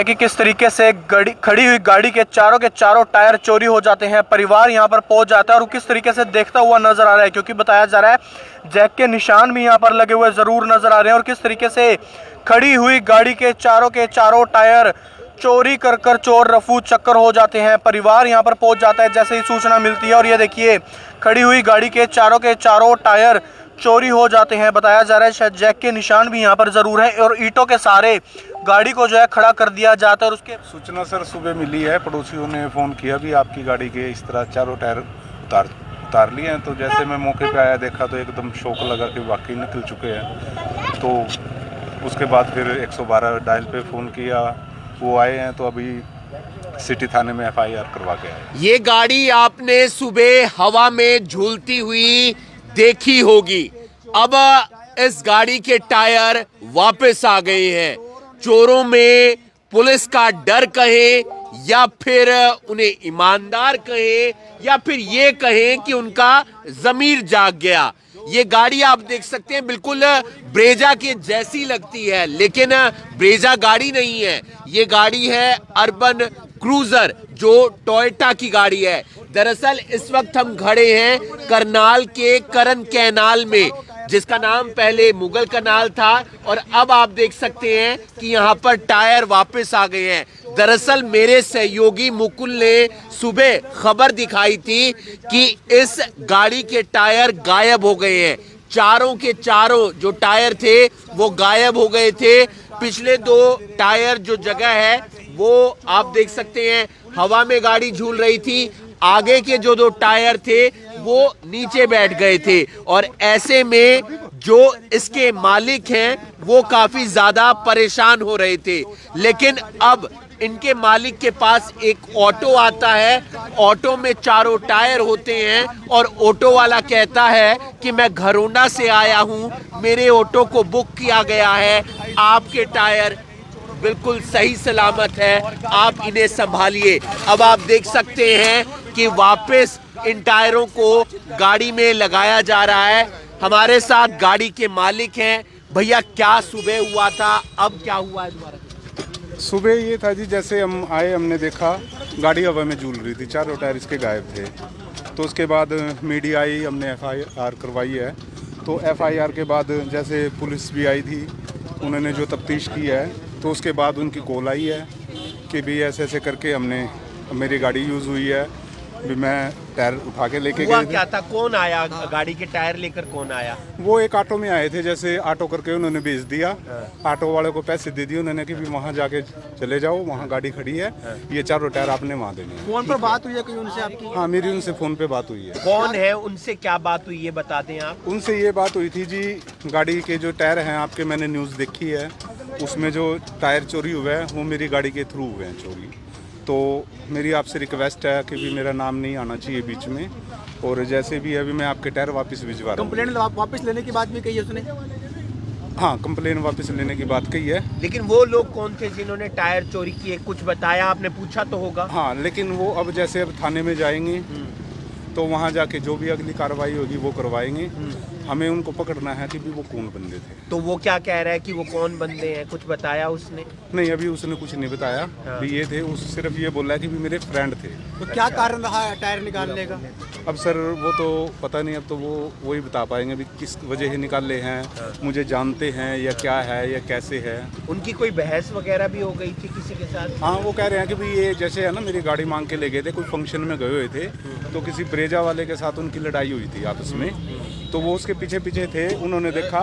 कि किस तरीके से खड़ी हुई गाड़ी के चारों टायर चोरी हो जाते हैं। परिवार यहां पर पहुंच जाता है और किस तरीके से देखता हुआ नजर आ रहा है, क्योंकि बताया जा रहा है जैक के निशान भी यहां पर लगे हुए जरूर नजर आ रहे हैं। और किस तरीके से खड़ी हुई गाड़ी के चारों टायर चोरी कर चोर रफू चक्कर हो जाते हैं। परिवार यहां पर पहुंच जाता है जैसे ही सूचना मिलती है। और ये देखिए खड़ी हुई गाड़ी के चारों टायर चोरी हो जाते हैं। बताया जा रहा है शायद जैक के निशान भी यहाँ पर जरूर है और ईंटों के सहारे गाड़ी को जो है खड़ा कर दिया जाता है। और उसके सूचना सर सुबह मिली है, पड़ोसियों ने फ़ोन किया भी आपकी गाड़ी के इस तरह चारों टायर उतार लिए हैं। तो जैसे मैं मौके पे आया देखा तो एकदम शौक लगा कि वाकई निकल चुके हैं। तो उसके बाद फिर 112 डायल पे फ़ोन किया, वो आए हैं। तो अभी सिटी थाने में FIR करवा के आए। ये गाड़ी आपने सुबह हवा में झूलती हुई देखी होगी। अब इस गाड़ी के टायर वापस आ गए हैं। चोरों में पुलिस का डर कहे या फिर उन्हें ईमानदार कहे या फिर ये कहें कि उनका जमीर जाग गया। ये गाड़ी आप देख सकते हैं बिल्कुल ब्रेजा के जैसी लगती है, लेकिन ब्रेजा गाड़ी नहीं है। ये गाड़ी है अर्बन क्रूजर जो टोयोटा की गाड़ी है। दरअसल इस वक्त हम खड़े हैं करनाल के करन कैनाल में, जिसका नाम पहले मुगल कनाल था और अब आप देख सकते हैं कि यहाँ पर टायर वापस आ गए हैं। दरअसल मेरे सहयोगी मुकुल ने सुबह खबर दिखाई थी कि इस गाड़ी के टायर गायब हो गए हैं। चारों के चारों जो टायर थे वो गायब हो गए थे। पिछले 2 टायर जो जगह है वो आप देख सकते हैं हवा में गाड़ी झूल रही थी। आगे के जो 2 टायर थे वो नीचे बैठ गए थे और ऐसे में जो इसके मालिक हैं वो काफी ज्यादा परेशान हो रहे थे। लेकिन अब इनके मालिक के पास एक ऑटो आता है, ऑटो में चारों टायर होते हैं और ऑटो वाला कहता है कि मैं घरोंडा से आया हूं, मेरे ऑटो को बुक किया गया है, आपके टायर बिल्कुल सही सलामत है, आप इन्हें संभालिए। अब आप देख सकते हैं कि वापस इन टायरों को गाड़ी में लगाया जा रहा है। हमारे साथ गाड़ी के मालिक हैं। भैया क्या सुबह हुआ था, अब क्या हुआ है दोबारा? सुबह ये था जी, जैसे हम आए हमने देखा गाड़ी हवा में झूल रही थी, चारों टायर इसके गायब थे। तो उसके बाद मीडिया आई, हमने FIR करवाई है। तो FIR के बाद जैसे पुलिस भी आई थी, उन्होंने जो तफ्तीश की है तो उसके बाद उनकी कॉल आई है कि भी ऐसे करके मेरी गाड़ी यूज़ हुई है, भी मैं टायर उठा के लेके गए थे। क्या था, कौन आया गाड़ी के टायर लेकर, कौन आया? वो एक ऑटो में आए थे, जैसे ऑटो करके उन्होंने भेज दिया। ऑटो वाले को पैसे दे दिए उन्होंने कि भी वहाँ जाके चले जाओ, वहाँ गाड़ी खड़ी है, ये चारों टायर आपने वहाँ देने। फोन पर बात हुई है कोई उनसे आपकी? हाँ, मेरी उनसे फ़ोन पे बात हुई है। कौन है, उनसे क्या बात हुई ये बता दें आप। उनसे ये बात हुई थी जी, गाड़ी के जो टायर हैं आपके, मैंने न्यूज़ देखी है, उसमें जो टायर चोरी हुए हैं वो मेरी गाड़ी के थ्रू हुए हैं चोरी। तो मेरी आपसे रिक्वेस्ट है कि भी मेरा नाम नहीं आना चाहिए बीच में, और जैसे भी अभी मैं आपके टायर वापस भिजवा रहा हूँ। कंप्लेंट वापस लेने की बात भी कही है उसने? हाँ, कंप्लेन वापस लेने की बात कही है। लेकिन वो लोग कौन थे जिन्होंने टायर चोरी किए, कुछ बताया आपने? पूछा तो होगा। हाँ, लेकिन वो अब जैसे अब थाने में जाएंगे तो वहाँ जाके जो भी अगली कार्रवाई होगी वो करवाएंगे। हमें उनको पकड़ना है कि भी वो कौन बंदे थे। तो वो क्या कह रहा है कि वो कौन बंदे हैं, कुछ बताया उसने? नहीं, अभी उसने कुछ नहीं बताया। हाँ। भी ये थे, उस सिर्फ ये बोला है कि भी मेरे फ्रेंड थे। तो क्या कारण रहा है टायर निकालने का? अब सर वो तो पता नहीं, अब तो वो ही बता पाएंगे भी किस वजह से निकाले हैं। हाँ। मुझे जानते हैं या क्या है या कैसे है। उनकी कोई बहस वगैरह भी हो गई थी किसी के साथ? हाँ, वो कह रहे हैं कि भाई ये जैसे है ना, मेरी गाड़ी मांग के ले गए थे, कोई फंक्शन में गए हुए थे, तो किसी ब्रेजा वाले के साथ उनकी लड़ाई हुई थी आपस में। तो वो उसके पीछे थे, उन्होंने देखा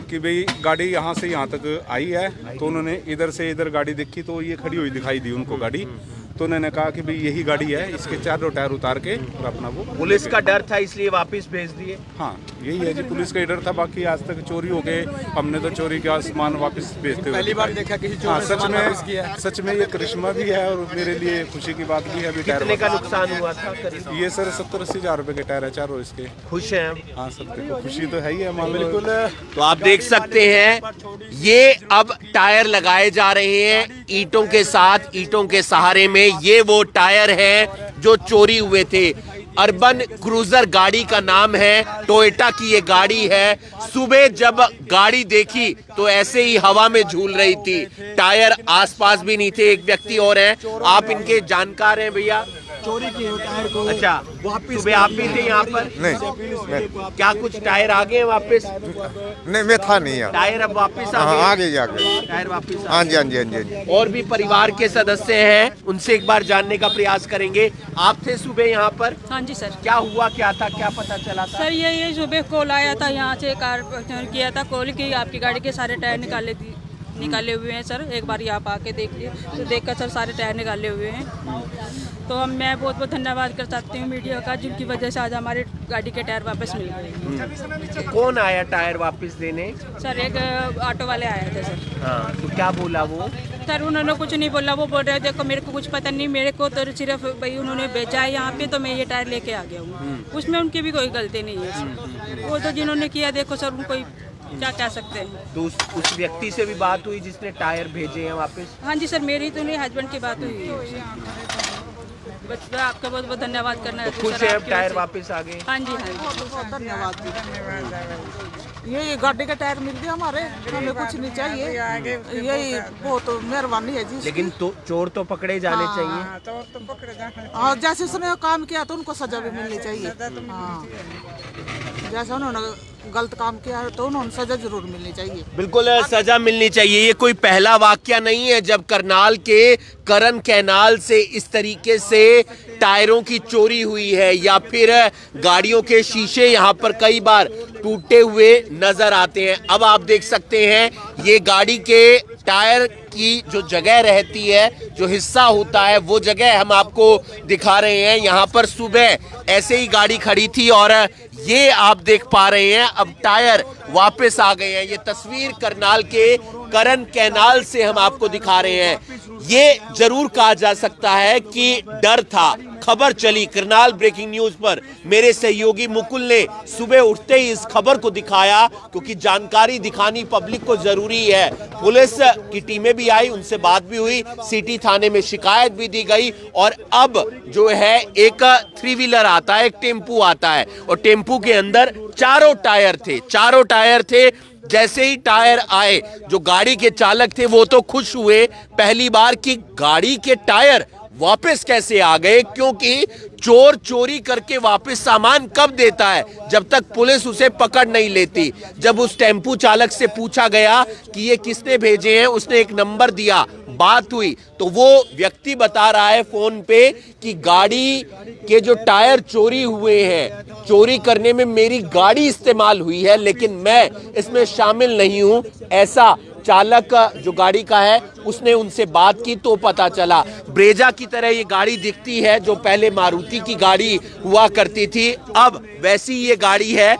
कि भाई गाड़ी यहाँ से यहाँ तक आई है, तो उन्होंने इधर से इधर गाड़ी देखी तो ये खड़ी हुई दिखाई दी उनको गाड़ी। तो उन्होंने कहा कि भाई यही गाड़ी है, इसके चारों टायर उतार के और अपना वो। पुलिस का डर था इसलिए वापस भेज दिए? हाँ, यही है जी, पुलिस का ही डर था। बाकी आज तक चोरी हो गए, हमने तो चोरी का सामान वापस भेजते हुए पहली बार देखा किसी चोर हाँ, ने सामान वापस किया। सच में ये करिश्मा भी है और मेरे लिए खुशी की बात भी है। अभी कितने का नुकसान हुआ था करीब? ये सर 70-80 हज़ार रुपए के टायर है चारों इसके। खुश हैं? हाँ सर, देखो खुशी तो है ही है मान लो। बिल्कुल। तो आप देख सकते हैं ये अब टायर लगाए जा रहे हैं ईंटों के साथ, ईंटों के सहारे में। ये वो टायर हैं जो चोरी हुए थे। अर्बन क्रूजर गाड़ी का नाम है, टोयोटा की ये गाड़ी है। सुबह जब गाड़ी देखी तो ऐसे ही हवा में झूल रही थी, टायर आसपास भी नहीं थे। एक व्यक्ति और हैं, आप इनके जानकार हैं भैया? चोरी की हो टायर को अच्छा, सुबह आप भी थे यहाँ पर? नहीं, क्या कुछ टायर आ गए वापस? नहीं मैं था नहीं यहाँ। टायर अब वापस आ हाँ गए? आगे टायर वापस आ हाँ गए। जी हाँ जी हाँ जी हाँ जी। और भी परिवार के सदस्य हैं, उनसे एक बार जानने का प्रयास करेंगे। आप थे सुबह यहाँ पर? हाँ जी सर। क्या हुआ, क्या था, क्या पता चला था? सर ये सुबह कॉल आया था, यहाँ से कार किया था कॉल की आपकी गाड़ी के सारे टायर निकाले हुए हैं सर, एक बार आप आके देख लिए। तो देखकर सर सारे टायर निकाले हुए हैं। तो मैं बहुत बहुत धन्यवाद कर सकती हूँ मीडिया का, जिनकी वजह से आज हमारी गाड़ी के टायर वापस मिल गए। कौन आया टायर वापस देने? सर एक ऑटो वाले आए थे सर। हाँ, तो क्या बोला वो? सर उन्होंने कुछ नहीं बोला, वो बोल रहे देखो मेरे को कुछ पता नहीं, मेरे को तो सिर्फ भाई उन्होंने भेजा है यहाँ पे तो मैं ये टायर लेके आ गया हूँ। उसमें उनकी भी कोई गलती नहीं है। वो तो जिन्होंने किया देखो सर, उनको क्या कह सकते हैं। तो उस व्यक्ति से भी बात हुई जिसने टायर भेजे हैं वापस? हाँ जी सर, मेरी तो नहीं, हस्बैंड की बात हुई है। बस मैं आपका बहुत बहुत धन्यवाद करना है। खुश है अब टायर वापस आ गए? हाँ जी हाँ जी। बहुत धन्यवाद। ये गाड़ी का टायर मिल गया हमारे, हमें कुछ नहीं चाहिए, यही बहुत मेहरबानी है जी। लेकिन तो चोर तो पकड़े जाने चाहिए। तो पकड़े जाने। हाँ, जैसे उसने काम किया तो उनको सजा भी मिलनी चाहिए। हाँ, जैसे उन्होंने गलत काम किया है तो उन्होंने सजा जरूर मिलनी चाहिए। बिल्कुल सजा मिलनी चाहिए। ये कोई पहला वाकया नहीं है जब करनाल के करन कैनाल से इस तरीके से टायरों की चोरी हुई है, या फिर गाड़ियों के शीशे यहाँ पर कई बार टूटे हुए नजर आते हैं। अब आप देख सकते हैं ये गाड़ी के टायर की जो जगह रहती है, जो हिस्सा होता है, वो जगह हम आपको दिखा रहे हैं। यहाँ पर सुबह ऐसे ही गाड़ी खड़ी थी और ये आप देख पा रहे हैं अब टायर वापस आ गए हैं। ये तस्वीर करनाल के करन कैनाल से हम आपको दिखा रहे हैं। ये जरूर कहा जा सकता है कि डर था। खबर चली करनाल ब्रेकिंग न्यूज पर, मेरे सहयोगी मुकुल ने सुबह उठते ही इस खबर को दिखाया, क्योंकि जानकारी दिखानी पब्लिक को जरूरी है। पुलिस की टीमें भी आई, उनसे बात भी हुई, सिटी थाने में शिकायत भी दी गई। और अब जो है एक 3 व्हीलर आता है, एक टेम्पू आता है, और टेम्पू के अंदर चारों टायर थे। जैसे ही टायर आए, जो गाड़ी के चालक थे वो तो खुश हुए पहली बार कि गाड़ी के टायर वापस कैसे आ गए, क्योंकि चोर चोरी करके वापस सामान कब देता है? जब तक पुलिस उसे पकड़ नहीं लेती। जब उस टेम्पू चालक से पूछा गया कि ये किसने भेजे हैं, उसने एक नंबर दिया, बात हुई, तो वो व्यक्ति बता रहा है फोन पे कि गाड़ी के जो टायर चोरी हुए हैं, चोरी करने में मेरी गाड़ी इस्तेमाल हुई है, लेकिन मैं इसमें शामिल नहीं हूं। ऐसा चालक जो गाड़ी का है उसने उनसे बात की तो पता चला। ब्रेजा की तरह ये गाड़ी दिखती है, जो पहले मारुति की गाड़ी हुआ करती थी, अब वैसी ये गाड़ी है।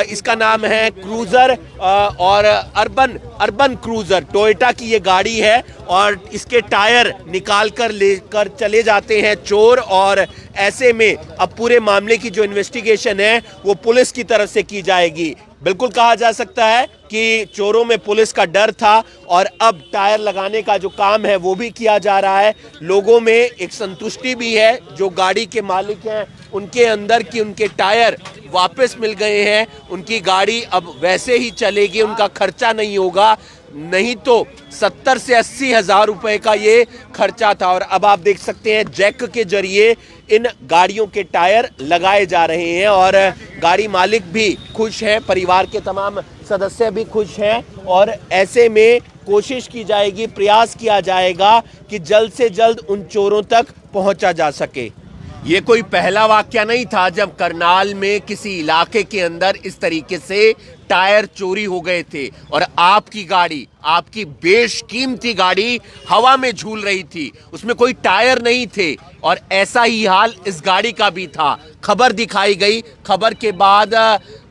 इसका नाम है क्रूजर और अर्बन क्रूजर, टोयोटा की ये गाड़ी है। और इसके टायर निकाल कर लेकर चले जाते हैं चोर। और ऐसे में अब पूरे मामले की जो इन्वेस्टिगेशन है वो पुलिस की तरफ से की जाएगी। बिल्कुल कहा जा सकता है कि चोरों में पुलिस का डर था और अब टायर लगाने का जो काम है वो भी किया जा रहा है। लोगों में एक संतुष्टि भी है, जो गाड़ी के मालिक हैं उनके अंदर, कि उनके टायर वापस मिल गए हैं, उनकी गाड़ी अब वैसे ही चलेगी, उनका खर्चा नहीं होगा। नहीं तो 70 से 80 हजार रुपए का ये खर्चा था। और अब आप देख सकते हैं जैक के जरिए इन गाड़ियों के टायर लगाए जा रहे हैं और गाड़ी मालिक भी खुश हैं, परिवार के तमाम सदस्य भी खुश हैं। और ऐसे में कोशिश की जाएगी, प्रयास किया जाएगा कि जल्द से जल्द उन चोरों तक पहुंचा जा सके। ये कोई पहला वाकया नहीं था जब करनाल में किसी इलाके के अंदर इस तरीके से टायर चोरी हो गए थे और आपकी गाड़ी, आपकी बेशकीमती गाड़ी हवा में झूल रही थी, उसमें कोई टायर नहीं थे। और ऐसा ही हाल इस गाड़ी का भी था। खबर दिखाई गई, खबर के बाद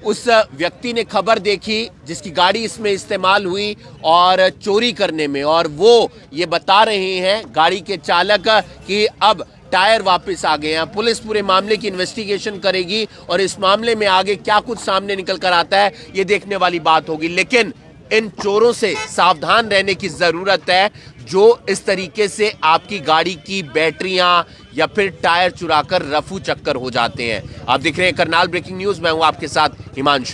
उस व्यक्ति ने खबर देखी जिसकी गाड़ी इसमें इस्तेमाल हुई और चोरी करने में, और वो ये बता रहे हैं गाड़ी के चालक कि अब टायर वापस आ गए हैं। पुलिस पूरे मामले की इन्वेस्टिगेशन करेगी और इस मामले में आगे क्या कुछ सामने निकल कर आता है ये देखने वाली बात होगी। लेकिन इन चोरों से सावधान रहने की जरूरत है। जो इस तरीके से आपकी गाड़ी की बैटरियां या फिर टायर चुराकर रफू चक्कर हो जाते हैं। आप देख रहे हैं करनाल ब्रेकिंग न्यूज, मैं हूं आपके साथ हिमांशु।